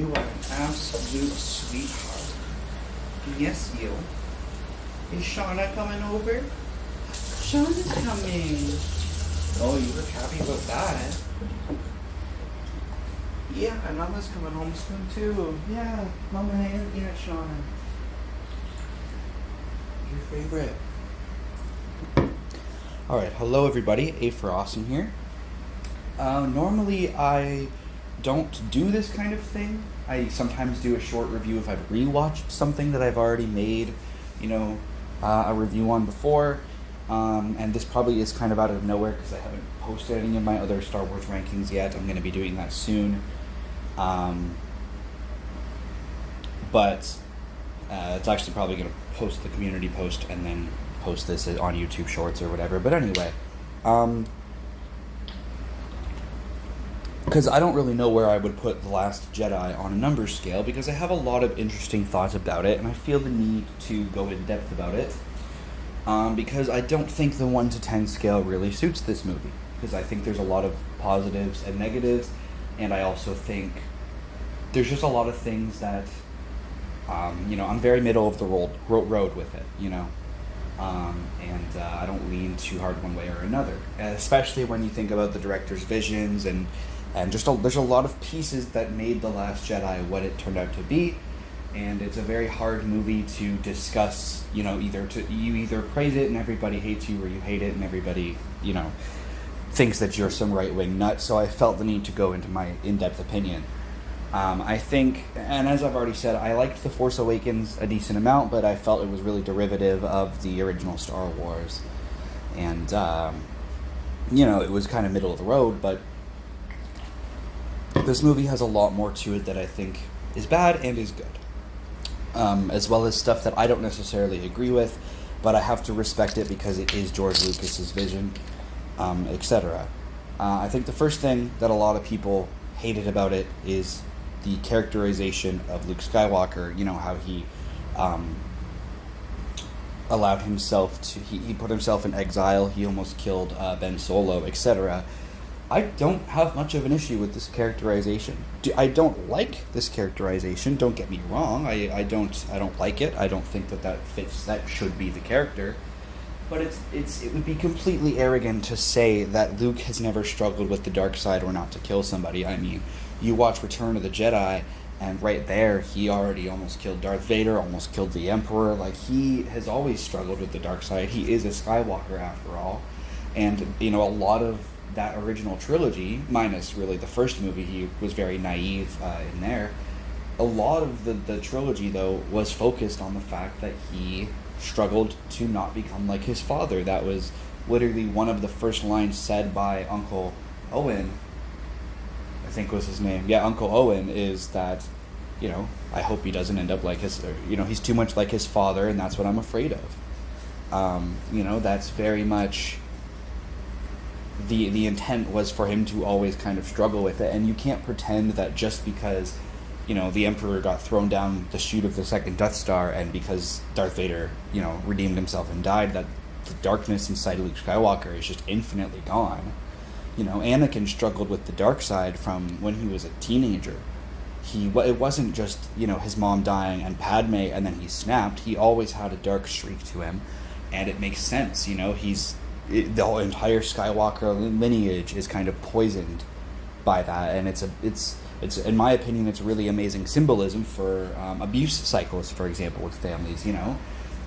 You are an absolute sweetheart. Yes, you. Is Shauna coming over? Shauna's coming. Oh, you look happy about that. Yeah, and Mama's coming home soon too. Yeah, Mama and Shauna. Your favorite. Alright, hello everybody. A for Awesome here. Normally I don't do this kind of thing. I sometimes do a short review if I've rewatched something that I've already made, a review on before. And this probably is kind of out of nowhere because I haven't posted any of my other Star Wars rankings yet. I'm going to be doing that soon. But it's actually probably going to post the community post and then post this on YouTube Shorts or whatever. But anyway, because I don't really know where I would put The Last Jedi on a number scale because I have a lot of interesting thoughts about it and I feel the need to go in depth about it. Because I don't think the 1 to 10 scale really suits this movie. Because I think there's a lot of positives and negatives, and I also think there's just a lot of things that, I'm very middle of the road with it, and I don't lean too hard one way or another. Especially when you think about the director's visions and just there's a lot of pieces that made The Last Jedi what it turned out to be. And it's a very hard movie to discuss, you either praise it and everybody hates you, or you hate it and everybody, thinks that you're some right-wing nut. So I felt the need to go into my in-depth opinion. I think, and as I've already said, I liked The Force Awakens a decent amount, but I felt it was really derivative of the original Star Wars. And, it was kind of middle of the road, but this movie has a lot more to it that I think is bad and is good. As well as stuff that I don't necessarily agree with, but I have to respect it because it is George Lucas's vision, etc. I think the first thing that a lot of people hated about it is the characterization of Luke Skywalker. How he allowed himself to... He put himself in exile, he almost killed Ben Solo, etc. I don't have much of an issue with this characterization. I don't like this characterization, don't get me wrong. I don't like it. I don't think that fits, that should be the character. But it would be completely arrogant to say that Luke has never struggled with the dark side or not to kill somebody. I mean, you watch Return of the Jedi, and right there, he already almost killed Darth Vader, almost killed the Emperor. Like, he has always struggled with the dark side. He is a Skywalker, after all. And, a lot of that original trilogy, minus really the first movie, he was very naive in there. A lot of the trilogy, though, was focused on the fact that he struggled to not become like his father. That was literally one of the first lines said by Uncle Owen, I think was his name. Yeah, Uncle Owen, is that, I hope he doesn't end up like his, he's too much like his father, and that's what I'm afraid of. That's very much... The intent was for him to always kind of struggle with it, and you can't pretend that just because, the Emperor got thrown down the chute of the second Death Star, and because Darth Vader, redeemed himself and died, that the darkness inside Luke Skywalker is just infinitely gone. Anakin struggled with the dark side from when he was a teenager. It wasn't just, his mom dying and Padme and then he snapped. He always had a dark streak to him, and it makes sense, the whole entire Skywalker lineage is kind of poisoned by that, and it's in my opinion, it's really amazing symbolism for abuse cycles, for example, with families.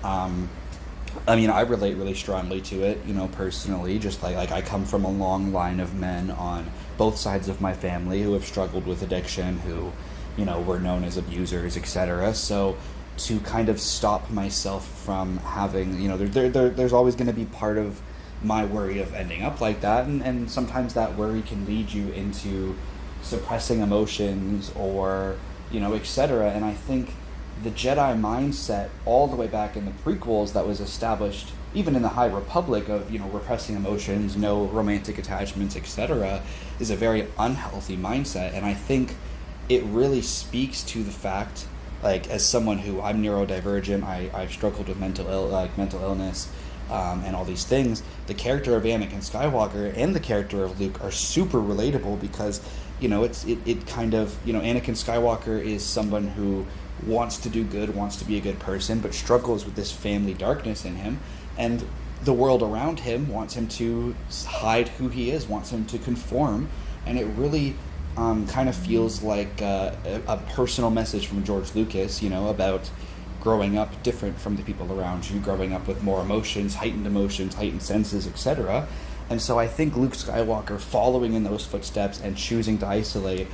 I relate really strongly to it, personally. Just like I come from a long line of men on both sides of my family who have struggled with addiction, who were known as abusers, etc. So to kind of stop myself from having, there's always going to be part of my worry of ending up like that, and sometimes that worry can lead you into suppressing emotions or etc. And I think the Jedi mindset all the way back in the prequels that was established even in the High Republic of repressing emotions, no romantic attachments, etc. is a very unhealthy mindset. And I think it really speaks to the fact, like, as someone who, I'm neurodivergent, I've struggled with mental illness, and all these things, the character of Anakin Skywalker and the character of Luke are super relatable because it kind of, Anakin Skywalker is someone who wants to do good, wants to be a good person, but struggles with this family darkness in him, and the world around him wants him to hide who he is, wants him to conform, and it really kind of feels like a personal message from George Lucas, about growing up different from the people around you, growing up with more emotions, heightened senses, etc. And so I think Luke Skywalker following in those footsteps and choosing to isolate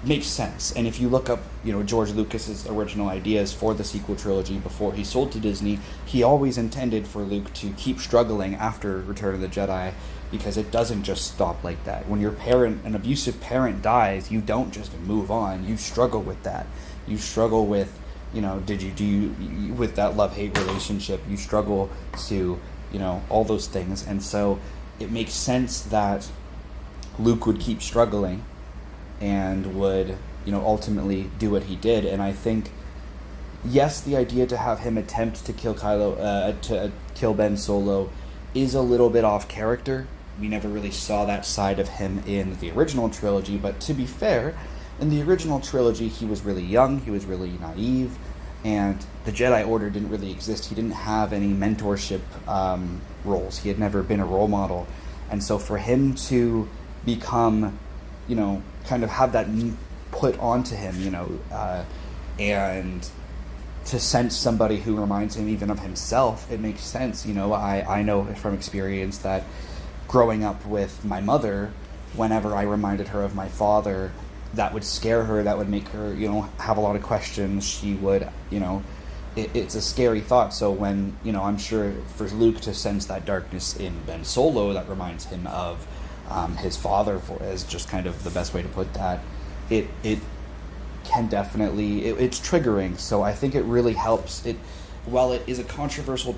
makes sense. And if you look up, George Lucas's original ideas for the sequel trilogy before he sold to Disney, he always intended for Luke to keep struggling after Return of the Jedi, because it doesn't just stop like that. When an abusive parent dies, you don't just move on. You struggle with that. You struggle with, with that love-hate relationship. You struggle to, all those things. And so it makes sense that Luke would keep struggling and would, ultimately do what he did. And I think, yes, the idea to have him attempt to kill kill Ben Solo is a little bit off character. We never really saw that side of him in the original trilogy, but to be fair, in the original trilogy, he was really young, he was really naive, and the Jedi Order didn't really exist. He didn't have any mentorship roles. He had never been a role model. And so for him to become, kind of have that put onto him, and to sense somebody who reminds him even of himself, it makes sense. I know from experience that growing up with my mother, whenever I reminded her of my father, that would scare her, that would make her, have a lot of questions. She would, it's a scary thought. So when, I'm sure for Luke to sense that darkness in Ben Solo that reminds him of his father, as just kind of the best way to put that, it can definitely, it's triggering. So I think it really helps. While it is a controversial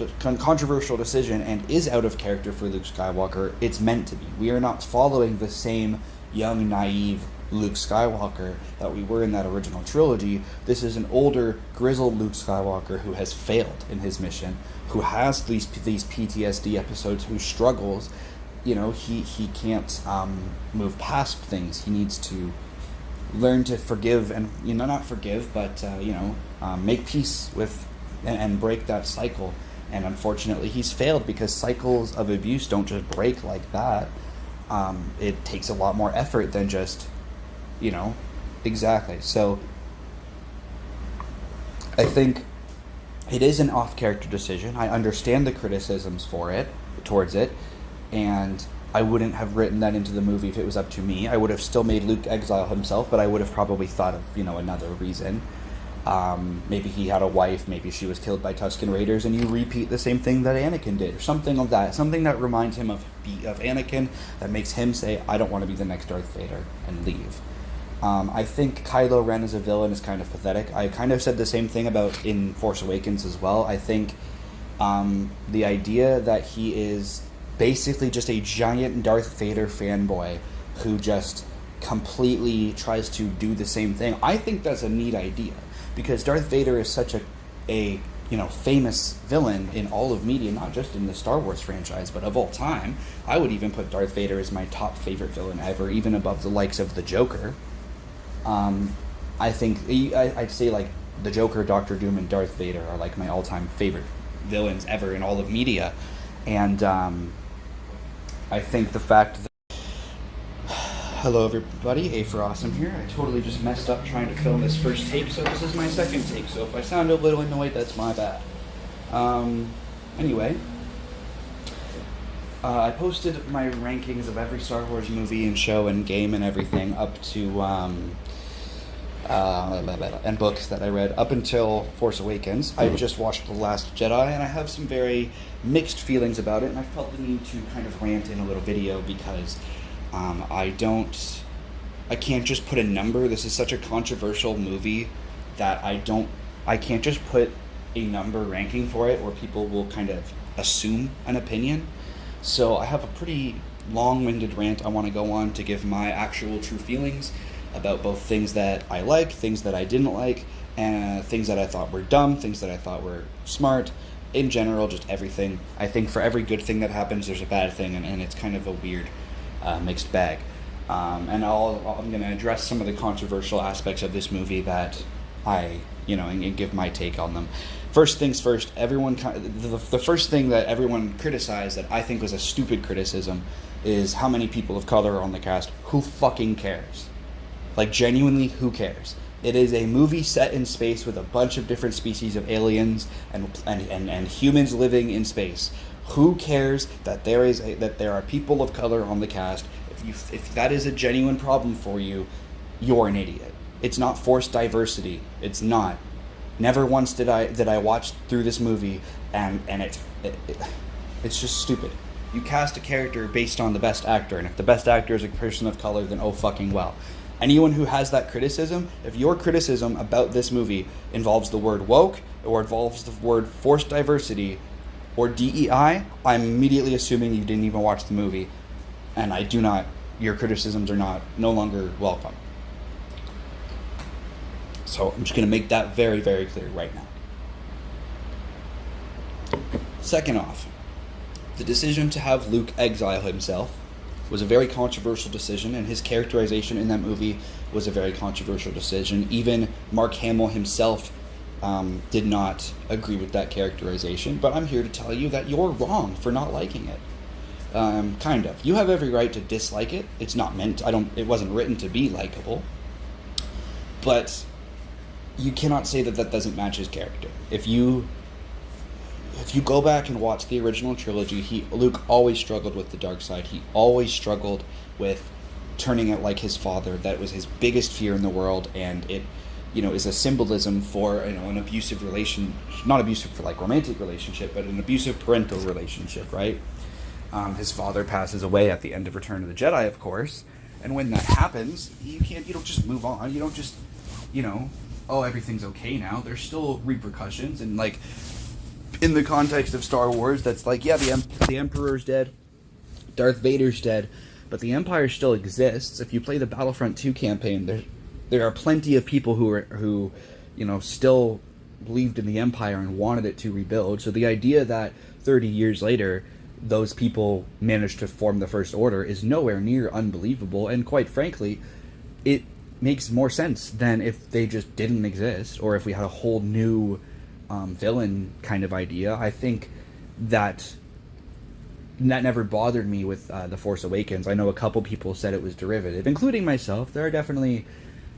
decision and is out of character for Luke Skywalker, it's meant to be. We are not following the same young, naive Luke Skywalker that we were in that original trilogy. This is an older, grizzled Luke Skywalker who has failed in his mission, who has these PTSD episodes, who struggles. He can't move past things. He needs to learn to forgive and, not forgive, but, make peace with and break that cycle. And unfortunately, he's failed, because cycles of abuse don't just break like that. It takes a lot more effort than just, exactly. So I think it is an off-character decision. I understand the criticisms towards it, and I wouldn't have written that into the movie if it was up to me. I would have still made Luke exile himself, but I would have probably thought of, another reason. Maybe he had a wife, maybe she was killed by Tusken Raiders, and you repeat the same thing that Anakin did, or something of that. Something that reminds him of Anakin, that makes him say, I don't want to be the next Darth Vader, and leave. I think Kylo Ren as a villain is kind of pathetic. I kind of said the same thing about in Force Awakens as well. I think the idea that he is basically just a giant Darth Vader fanboy who just completely tries to do the same thing, I think that's a neat idea. Because Darth Vader is such a famous villain in all of media, not just in the Star Wars franchise, but of all time. I would even put Darth Vader as my top favorite villain ever, even above the likes of the Joker. I think I'd say like the Joker, Doctor Doom, and Darth Vader are like my all-time favorite villains ever in all of media. And I think the fact that hello everybody, A for Awesome here. I totally just messed up trying to film this first take, so this is my second take. So if I sound a little annoyed, that's my bad. Anyway, I posted my rankings of every Star Wars movie and show and game and everything up to, and books that I read up until Force Awakens. I just watched The Last Jedi, and I have some very mixed feelings about it, and I felt the need to kind of rant in a little video because I can't just put a number. This is such a controversial movie that I can't just put a number ranking for it, or people will kind of assume an opinion. So I have a pretty long-winded rant I want to go on to give my actual true feelings about both things that I like, things that I didn't like, and things that I thought were dumb, things that I thought were smart. In general, just everything. I think for every good thing that happens, there's a bad thing, and it's kind of a weird mixed bag. I'm going to address some of the controversial aspects of this movie that and give my take on them. First things first, the first thing that everyone criticized that I think was a stupid criticism is how many people of color are on the cast. Who fucking cares? Like, genuinely, who cares? It is a movie set in space with a bunch of different species of aliens and humans living in space. Who cares that there are people of color on the cast? If that is a genuine problem for you, you're an idiot. It's not forced diversity. It's not. Never once did I watch through this movie and it's just stupid. You cast a character based on the best actor, and if the best actor is a person of color, then oh fucking well. Anyone who has that criticism, if your criticism about this movie involves the word woke or involves the word forced diversity or DEI, I'm immediately assuming you didn't even watch the movie, and your criticisms are no longer welcome. So I'm just going to make that very, very clear right now. Second off, the decision to have Luke exile himself was a very controversial decision, and his characterization in that movie was a very controversial decision. Even Mark Hamill himself did not agree with that characterization, but I'm here to tell you that you're wrong for not liking it. Kind of. You have every right to dislike it. It's not meant, it wasn't written to be likable, but you cannot say that doesn't match his character. If you go back and watch the original trilogy, Luke always struggled with the dark side. He always struggled with turning out like his father. That was his biggest fear in the world, and it, is a symbolism for, an abusive relation, not abusive for like romantic relationship, but an abusive parental relationship, right? His father passes away at the end of Return of the Jedi, of course, and when that happens, you don't just move on. You don't just, oh, everything's okay now. There's still repercussions, and like, in the context of Star Wars, that's like, yeah, the Emperor's dead, Darth Vader's dead, but the Empire still exists. If you play the Battlefront 2 campaign, there are plenty of people who still believed in the Empire and wanted it to rebuild. So the idea that 30 years later, those people managed to form the First Order is nowhere near unbelievable, and quite frankly, it makes more sense than if they just didn't exist, or if we had a whole new villain kind of idea. I think that never bothered me with The Force Awakens. I know a couple people said it was derivative, including myself. There are definitely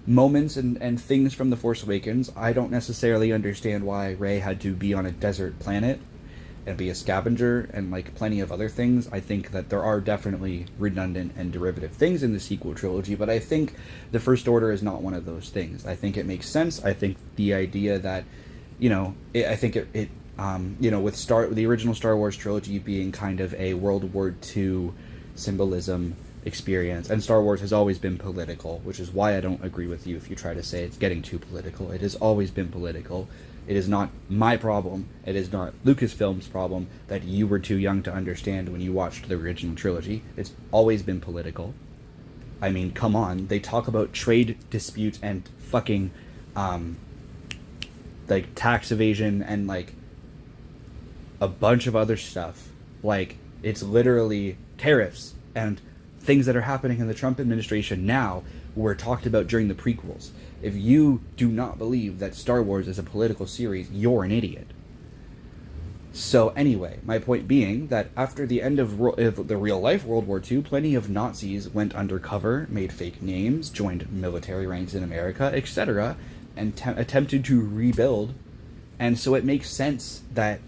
moments and things from The Force Awakens. I don't necessarily understand why Rey had to be on a desert planet and be a scavenger and like plenty of other things. I think that there are definitely redundant and derivative things in the sequel trilogy, but I think the First Order is not one of those things. I think it makes sense. I think the idea that with the original Star Wars trilogy being kind of a World War II symbolism experience, and Star Wars has always been political, which is why I don't agree with you if you try to say it's getting too political. It has always been political. It is not my problem. It is not Lucasfilm's problem that you were too young to understand when you watched the original trilogy. It's always been political. I mean, come on. They talk about trade disputes and fucking like tax evasion and like a bunch of other stuff. Like, it's literally tariffs and things that are happening in the Trump administration now were talked about during the prequels. If you do not believe that Star Wars is a political series, you're an idiot. So anyway, my point being that after the end of the real-life World War II, plenty of Nazis went undercover, made fake names, joined military ranks in America, etc., and attempted to rebuild. And so it makes sense that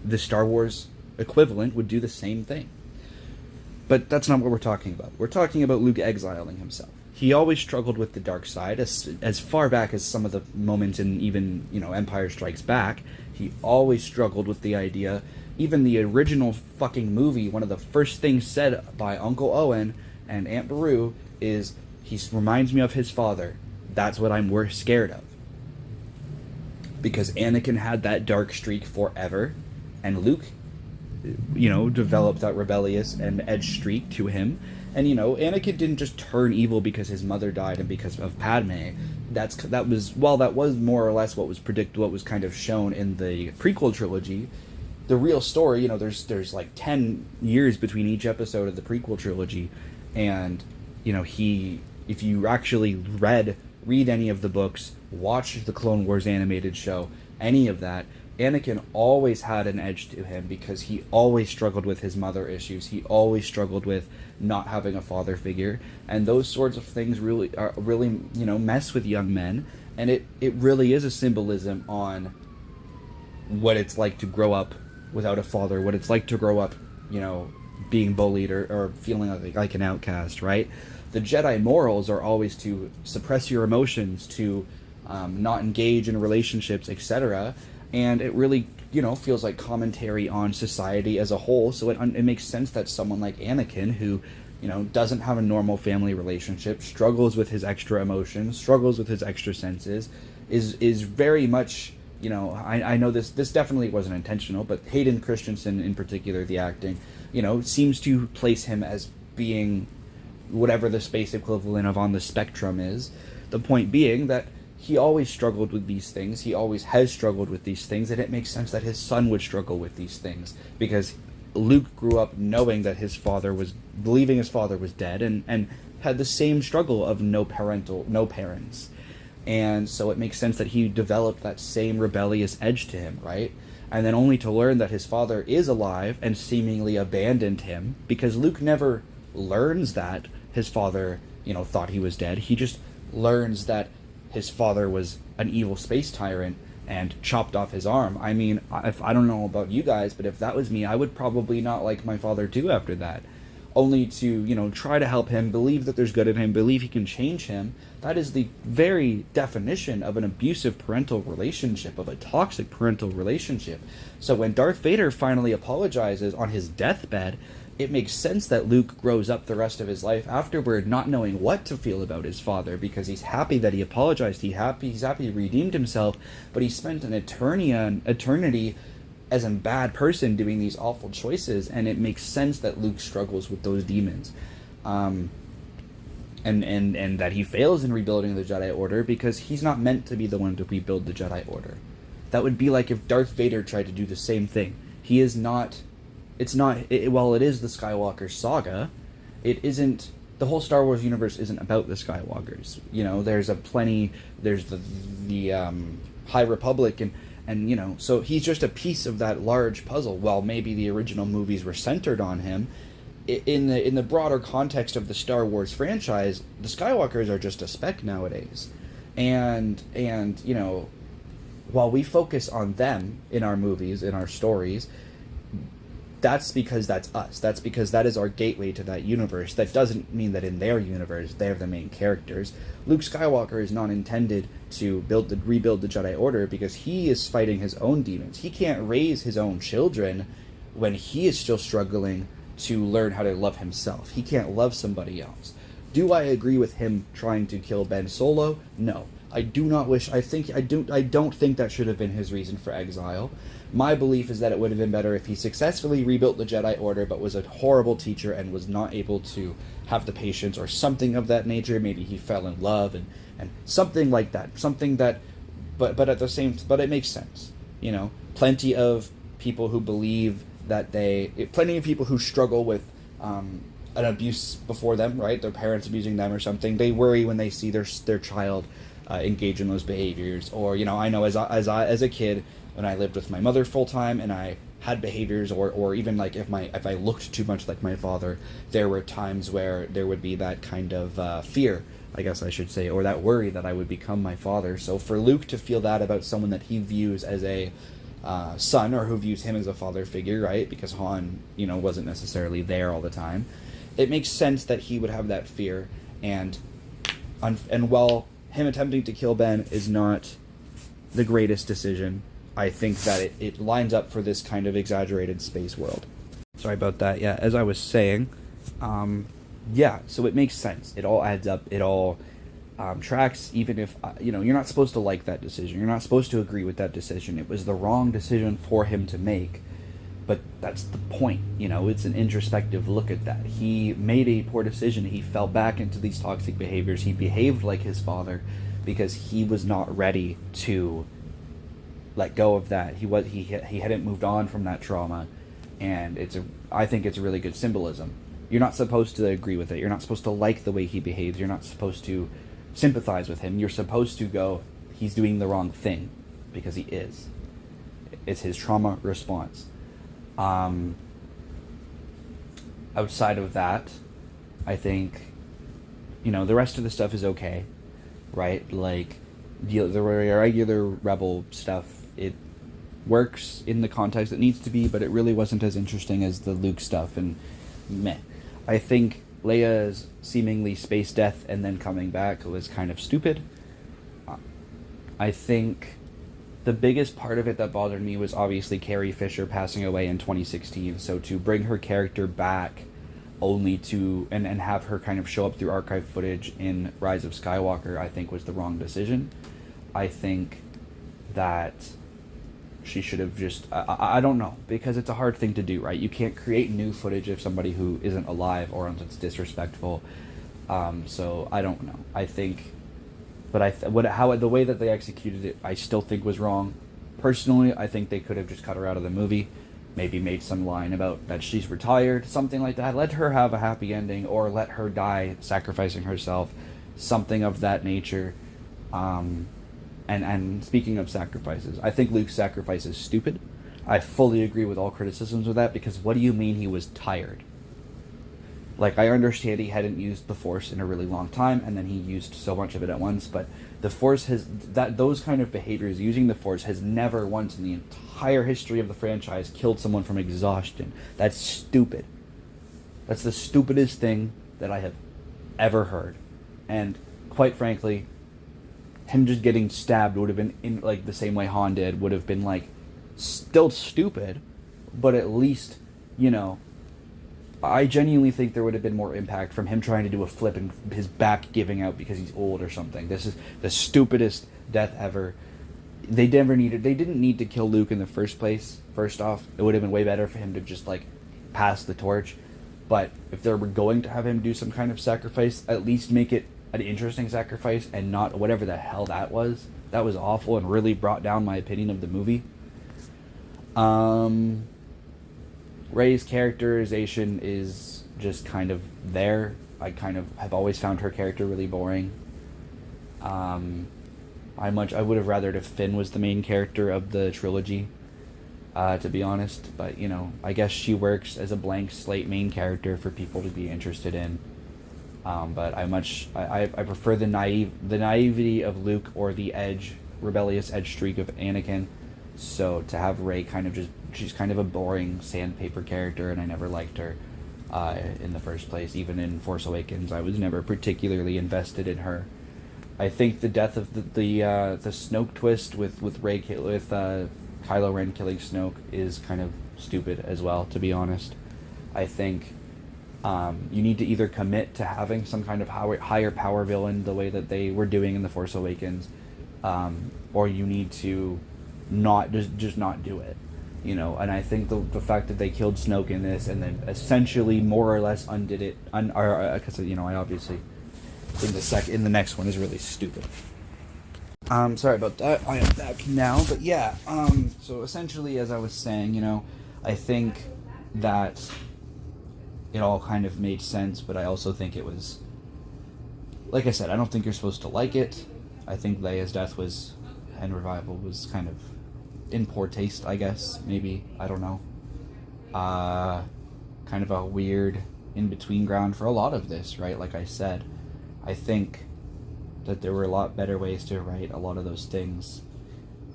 the Star Wars equivalent would do the same thing. But that's not what we're talking about. We're talking about Luke exiling himself. He always struggled with the dark side, as far back as some of the moments in even, Empire Strikes Back. He always struggled with the idea. Even the original fucking movie, one of the first things said by Uncle Owen and Aunt Beru is, he reminds me of his father. That's what I'm worst scared of. Because Anakin had that dark streak forever, and Luke, developed that rebellious and edge streak to him. And, Anakin didn't just turn evil because his mother died and because of Padme. That was more or less what was kind of shown in the prequel trilogy. The real story, there's like 10 years between each episode of the prequel trilogy, and he, if you actually read any of the books, watch the Clone Wars animated show, any of that, Anakin always had an edge to him because he always struggled with his mother issues. He always struggled with not having a father figure, and those sorts of things really mess with young men. And it really is a symbolism on what it's like to grow up without a father, what it's like to grow up, being bullied or feeling like an outcast, right? The Jedi morals are always to suppress your emotions, to not engage in relationships, etc. And it really, feels like commentary on society as a whole. So it makes sense that someone like Anakin, who, doesn't have a normal family relationship, struggles with his extra emotions, struggles with his extra senses, is very much, I know this definitely wasn't intentional, but Hayden Christensen in particular, the acting, seems to place him as being whatever the space equivalent of on the spectrum is. The point being that he always struggled with these things. He always has struggled with these things, and it makes sense that his son would struggle with these things because Luke grew up knowing that believing his father was dead, and had the same struggle of no parents. And so it makes sense that he developed that same rebellious edge to him, right? And then only to learn that his father is alive and seemingly abandoned him, because Luke never learns that his father, thought he was dead. He just learns that his father was an evil space tyrant and chopped off his arm. I mean, if I don't know about you guys, but if that was me, I would probably not like my father too after that. Only to, try to help him, believe that there's good in him, believe he can change him. That is the very definition of an abusive parental relationship, of a toxic parental relationship. So when Darth Vader finally apologizes on his deathbed, it makes sense that Luke grows up the rest of his life afterward not knowing what to feel about his father, because he's happy that he apologized, he's happy he redeemed himself, but he spent an eternity as a bad person doing these awful choices, and it makes sense that Luke struggles with those demons. And that he fails in rebuilding the Jedi Order because he's not meant to be the one to rebuild the Jedi Order. That would be like if Darth Vader tried to do the same thing. He is not... while it is the Skywalker saga, it isn't... The whole Star Wars universe isn't about the Skywalkers. There's the High Republic, and so he's just a piece of that large puzzle. While maybe the original movies were centered on him, in the broader context of the Star Wars franchise, the Skywalkers are just a speck nowadays. And while we focus on them in our movies, in our stories, that's because that's us. That's because that is our gateway to that universe. That doesn't mean that in their universe they're the main characters. Luke Skywalker is not intended to rebuild the Jedi Order because he is fighting his own demons. He can't raise his own children when he is still struggling to learn how to love himself. He can't love somebody else. Do I agree with him trying to kill Ben Solo? No. I do not wish... I don't think that should have been his reason for exile. My belief is that it would have been better if he successfully rebuilt the Jedi Order, but was a horrible teacher and was not able to have the patience or something of that nature. Maybe he fell in love and something like that. Something that... But at the same... But it makes sense. Plenty of people who believe that plenty of people who struggle with an abuse before them, right? Their parents abusing them or something. They worry when they see their child engage in those behaviors. Or, I know as a kid, when I lived with my mother full time and I had behaviors, or even like if I looked too much like my father, there were times where there would be that kind of fear, I guess I should say, or that worry that I would become my father. So for Luke to feel that about someone that he views as a son, or who views him as a father figure, right? Because Han, wasn't necessarily there all the time. It makes sense that he would have that fear, and while him attempting to kill Ben is not the greatest decision, I think that it lines up for this kind of exaggerated space world. Sorry about that. Yeah, as I was saying, so it makes sense. It all adds up. It all tracks, even if, you're not supposed to like that decision. You're not supposed to agree with that decision. It was the wrong decision for him to make. But that's the point, it's an introspective look at that. He made a poor decision. He fell back into these toxic behaviors. He behaved like his father because he was not ready to let go of that. He hadn't moved on from that trauma, and I think it's a really good symbolism. You're not supposed to agree with it. You're not supposed to like the way he behaves. You're not supposed to sympathize with him. You're supposed to go, he's doing the wrong thing, because he is. It's his trauma response. Outside of that, I think, the rest of the stuff is okay, right? Like, the regular Rebel stuff, it works in the context it needs to be, but it really wasn't as interesting as the Luke stuff, and meh. I think Leia's seemingly space death and then coming back was kind of stupid. I think the biggest part of it that bothered me was obviously Carrie Fisher passing away in 2016, so to bring her character back only to and have her kind of show up through archive footage in Rise of Skywalker, I think was the wrong decision. I think that she should have just I don't know, because it's a hard thing to do, right? You can't create new footage of somebody who isn't alive, or else it's disrespectful. So I don't know. I think, but the way that they executed it, I still think was wrong. Personally, I think they could have just cut her out of the movie, maybe made some line about that she's retired, something like that. Let her have a happy ending, or let her die sacrificing herself, something of that nature. And speaking of sacrifices, I think Luke's sacrifice is stupid. I fully agree with all criticisms of that, because what do you mean he was tired? Like, I understand he hadn't used the Force in a really long time, and then he used so much of it at once, but the Force those kind of behaviors, using the Force, has never once in the entire history of the franchise killed someone from exhaustion. That's stupid. That's the stupidest thing that I have ever heard. And quite frankly, him just getting stabbed would have been, in like the same way Han did, would have been like still stupid, but at least, I genuinely think there would have been more impact from him trying to do a flip and his back giving out because he's old or something. This is the stupidest death ever. They didn't need to kill Luke in the first place. First off, it would have been way better for him to just like pass the torch. But if they were going to have him do some kind of sacrifice, at least make it an interesting sacrifice and not whatever the hell that was. That was awful and really brought down my opinion of the movie. Rey's characterization is just kind of there. I kind of have always found her character really boring. I would have rathered if Finn was the main character of the trilogy, to be honest. But I guess she works as a blank slate main character for people to be interested in. But I prefer the naivety of Luke, or the rebellious edge streak of Anakin. So to have Rey she's kind of a boring sandpaper character, and I never liked her in the first place. Even in Force Awakens, I was never particularly invested in her. I think the death of the Snoke twist with Kylo Ren killing Snoke is kind of stupid as well, to be honest. I think you need to either commit to having some kind of higher power villain the way that they were doing in The Force Awakens, or you need to not do it. And I think the fact that they killed Snoke in this and then essentially more or less undid it, because I obviously in the next one is really stupid. Sorry about that. I am back now, but yeah. So essentially, as I was saying, I think that it all kind of made sense, but I also think it was, like I said, I don't think you're supposed to like it. I think Leia's death and revival was kind of in poor taste, I guess, maybe, I don't know. Kind of a weird in-between ground for a lot of this, right? Like I said, I think that there were a lot better ways to write a lot of those things.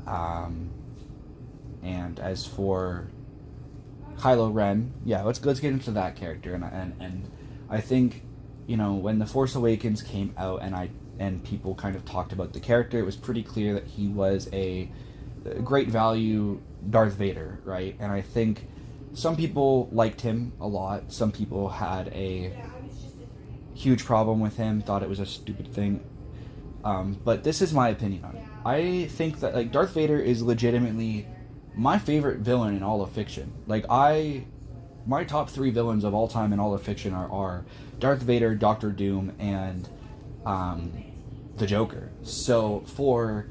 And as for Kylo Ren, yeah, let's get into that character, and I think, when The Force Awakens came out and people kind of talked about the character, it was pretty clear that he was a great value Darth Vader, right? And I think some people liked him a lot. Some people had a huge problem with him, thought it was a stupid thing. But this is my opinion on it. I think that Darth Vader is legitimately my favorite villain in all of fiction. My top 3 villains of all time in all of fiction are Darth Vader, Doctor Doom, and the Joker. So for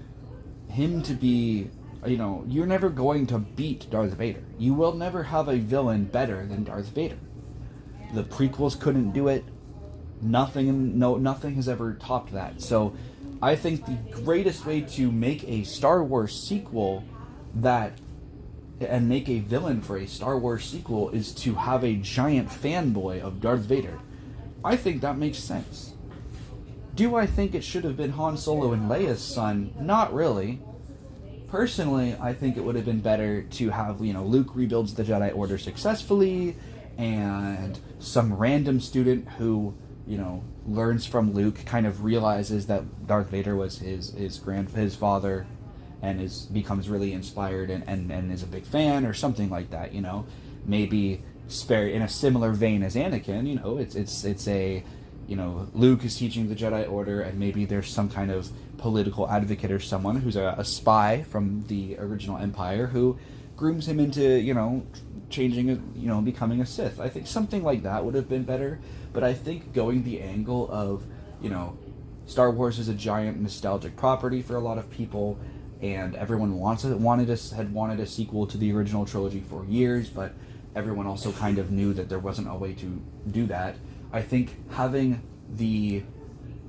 him to be, you're never going to beat Darth Vader. You will never have a villain better than Darth Vader. The prequels couldn't do it. Nothing has ever topped that. So I think the greatest way to make a Star Wars sequel and make a villain for a Star Wars sequel is to have a giant fanboy of Darth Vader. I think that makes sense. Do I think it should have been Han Solo and Leia's son? Not really. Personally, I think it would have been better to have, Luke rebuilds the Jedi Order successfully, and some random student who, learns from Luke, kind of realizes that Darth Vader was his father, and becomes really inspired and is a big fan, or something like that. Maybe in a similar vein as Anakin. It's a Luke is teaching the Jedi Order, and maybe there's some kind of political advocate or someone who's a spy from the original Empire who grooms him into becoming a Sith. I think something like that would have been better. But I think going the angle of Star Wars is a giant nostalgic property for a lot of people, and everyone had wanted a sequel to the original trilogy for years, but everyone also kind of knew that there wasn't a way to do that. I think having the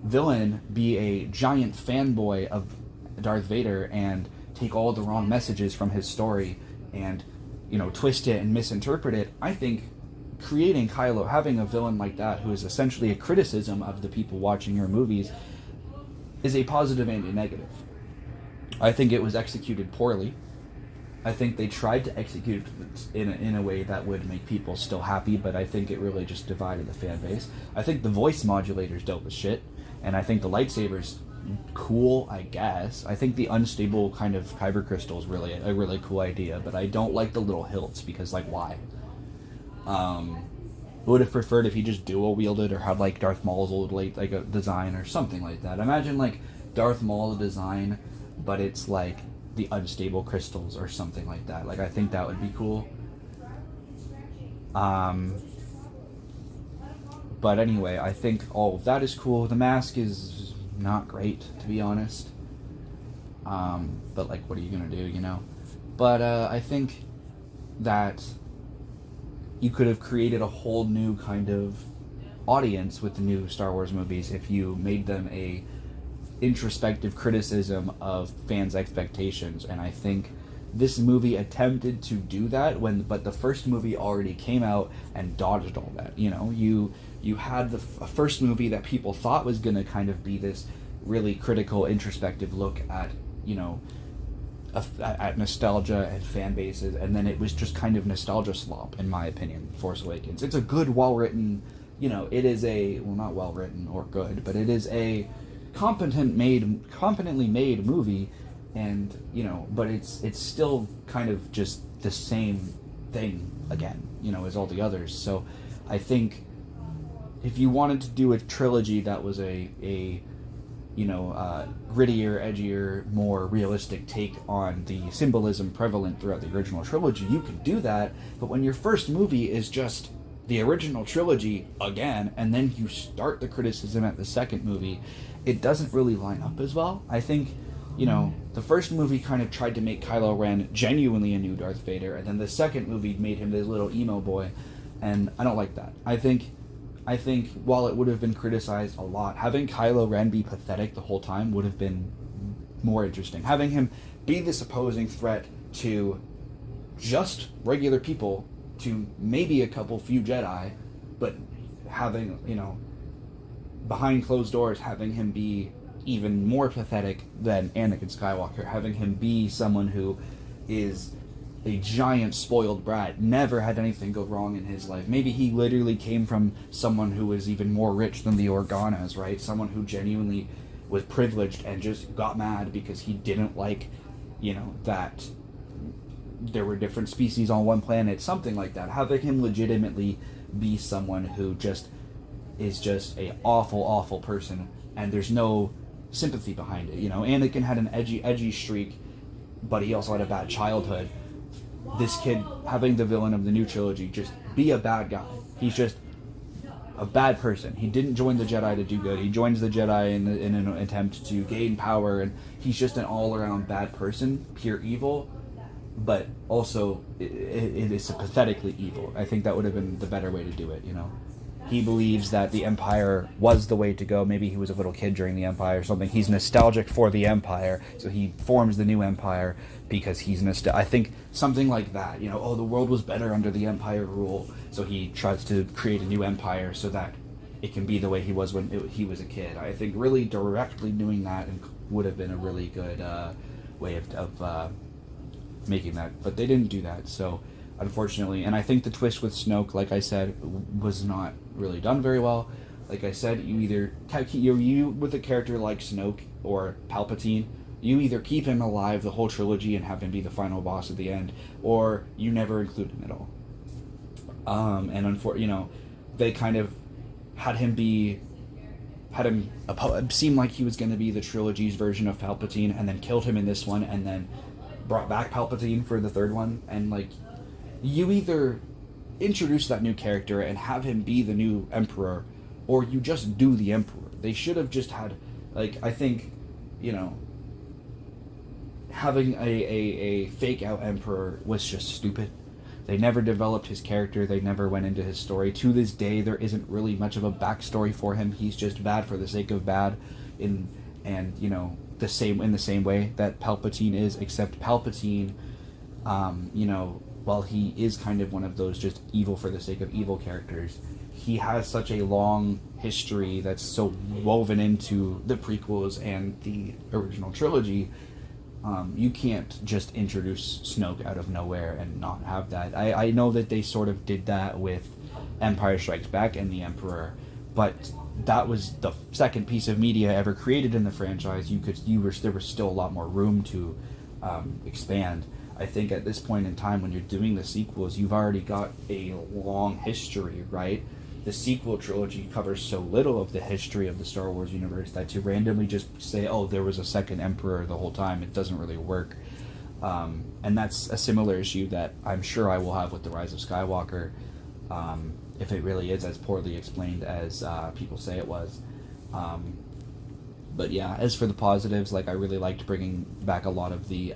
villain be a giant fanboy of Darth Vader and take all the wrong messages from his story and twist it and misinterpret it, I think having a villain like that who is essentially a criticism of the people watching your movies is a positive and a negative. I think it was executed poorly. I think they tried to execute it in a way that would make people still happy, but I think it really just divided the fan base. I think the voice modulator's dope as shit, and I think the lightsaber's cool, I guess. I think the unstable kind of kyber crystal is really a really cool idea, but I don't like the little hilts, because, why? Would have preferred if he just dual wielded, or had Darth Maul's old a design or something like that. Imagine Darth Maul design, but it's the unstable crystals or something like that. I think that would be cool. But anyway, I think all of that is cool. The mask is not great, to be honest. But what are you gonna do, But I think that you could have created a whole new kind of audience with the new Star Wars movies if you made them a introspective criticism of fans' expectations. And I think this movie attempted to do that, but the first movie already came out and dodged all that. You had the first movie that people thought was going to kind of be this really critical, introspective look at at nostalgia and fan bases, and then it was just kind of nostalgia slop, in my opinion. Force Awakens, it's a good, well-written, it is not well-written or good, but it is a competently made movie, and but it's still kind of just the same thing again, as all the others. So I think if you wanted to do a trilogy that was a grittier, edgier, more realistic take on the symbolism prevalent throughout the original trilogy, you could do that. But when your first movie is just the original trilogy again, and then you start the criticism at the second movie, it doesn't really line up as well. I think, the first movie kind of tried to make Kylo Ren genuinely a new Darth Vader, and then the second movie made him this little emo boy, and I don't like that. I think while it would have been criticized a lot, having Kylo Ren be pathetic the whole time would have been more interesting. Having him be this opposing threat to just regular people, to maybe a few Jedi, but having, behind closed doors, having him be even more pathetic than Anakin Skywalker, having him be someone who is a giant spoiled brat, never had anything go wrong in his life. Maybe he literally came from someone who was even more rich than the Organas, right? Someone who genuinely was privileged and just got mad because he didn't like, that there were different species on one planet, something like that. Having him legitimately be someone who is just a awful person, and there's no sympathy behind it. Anakin had an edgy streak, but he also had a bad childhood. This kid, having the villain of the new trilogy just be a bad guy. He's just a bad person. He didn't join the Jedi to do good. He joins the Jedi in an attempt to gain power, and he's just an all-around bad person, pure evil. but also it is pathetically evil. I think that would have been the better way to do it. He believes that the Empire was the way to go. Maybe he was a little kid during the Empire or something. He's nostalgic for the Empire, so he forms the new Empire because he's I think something like that. Oh, the world was better under the Empire rule, so he tries to create a new Empire so that it can be the way he was when he was a kid. I think really directly doing that would have been a really good way of making that, but they didn't do that. So unfortunately, and I think the twist with Snoke, like I said, was not really done very well. Like I said, you either you with a character like Snoke or Palpatine, you either keep him alive the whole trilogy and have him be the final boss at the end, or you never include him at all. They kind of had him seem like he was going to be the trilogy's version of Palpatine, and then killed him in this one, and then brought back Palpatine for the third one, and you either introduce that new character and have him be the new Emperor, or you just do the Emperor. They should have just had, I think, having a fake out Emperor was just stupid. They never developed his character. They never went into his story. To this day, there isn't really much of a backstory for him. He's just bad for the sake of bad, in the same way that Palpatine is. Except Palpatine, while he is kind of one of those just evil for the sake of evil characters, he has such a long history that's so woven into the prequels and the original trilogy. You can't just introduce Snoke out of nowhere and not have that. I know that they sort of did that with Empire Strikes Back and the Emperor, but that was the second piece of media ever created in the franchise. There was still a lot more room to expand. I think at this point in time, when you're doing the sequels, you've already got a long history, right? The sequel trilogy covers so little of the history of the Star Wars universe that to randomly just say, oh, there was a second Emperor the whole time, it doesn't really work. And that's a similar issue that I'm sure I will have with The Rise of Skywalker, if it really is as poorly explained as people say it was. But yeah, as for the positives, I really liked bringing back a lot of the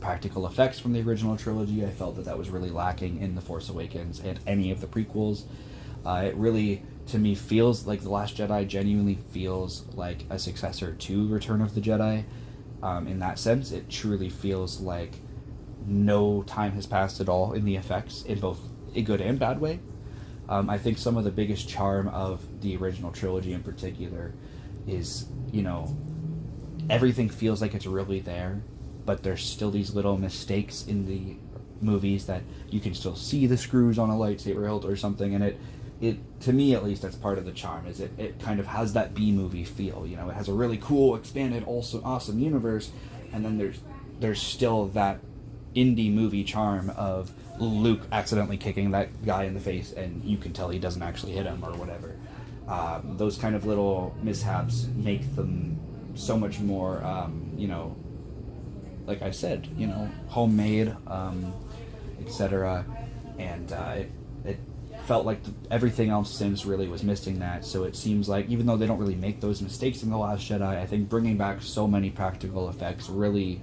practical effects from the original trilogy. I felt that was really lacking in The Force Awakens and any of the prequels. It really, to me, feels like The Last Jedi genuinely feels like a successor to Return of the Jedi. In that sense, it truly feels like no time has passed at all in the effects, in both a good and bad way. I think some of the biggest charm of the original trilogy in particular is, everything feels like it's really there, but there's still these little mistakes in the movies that you can still see the screws on a lightsaber hilt or something, and it to me at least, that's part of the charm, is it kind of has that B-movie feel. It has a really cool, expanded, awesome universe, and then there's still that indie movie charm of Luke accidentally kicking that guy in the face, and you can tell he doesn't actually hit him or whatever. Those kind of little mishaps make them so much more, like I said, homemade, etc. And it felt like everything else since really was missing that. So it seems like, even though they don't really make those mistakes in The Last Jedi, I think bringing back so many practical effects really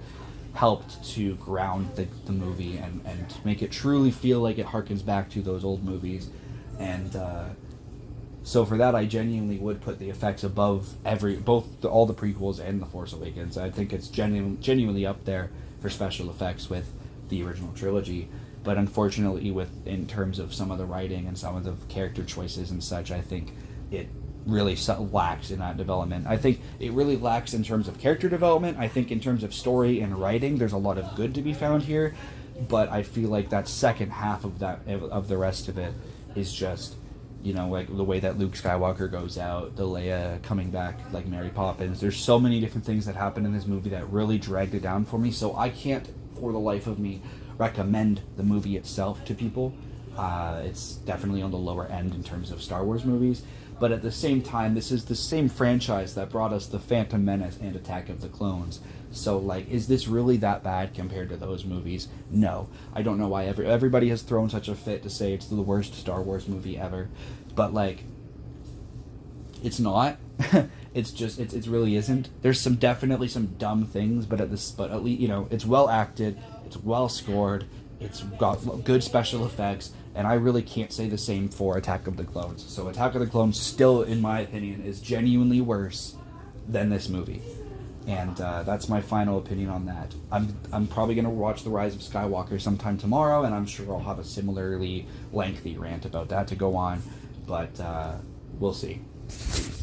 helped to ground the movie and make it truly feel like it harkens back to those old movies. And so for that, I genuinely would put the effects above all the prequels and The Force Awakens. I think it's genuinely up there for special effects with the original trilogy. But unfortunately, in terms of some of the writing and some of the character choices and such, I think it really lacks in that development. I think it really lacks in terms of character development. I think in terms of story and writing, there's a lot of good to be found here. But I feel like that second half of the rest of it is just, like the way that Luke Skywalker goes out, the Leia coming back like Mary Poppins. There's so many different things that happen in this movie that really dragged it down for me. So I can't, for the life of me, recommend the movie itself to people. It's definitely on the lower end in terms of Star Wars movies, but at the same time, this is the same franchise that brought us The Phantom Menace and Attack of the Clones. So, is this really that bad compared to those movies? No. I don't know why everybody has thrown such a fit to say it's the worst Star Wars movie ever, but it's not. It's just it really isn't. There's definitely some dumb things, but at least it's well acted. It's well scored. It's got good special effects, and I really can't say the same for Attack of the Clones. So Attack of the Clones still, in my opinion, is genuinely worse than this movie. And that's my final opinion on that. I'm probably going to watch The Rise of Skywalker sometime tomorrow, and I'm sure I'll have a similarly lengthy rant about that to go on. But we'll see. Peace.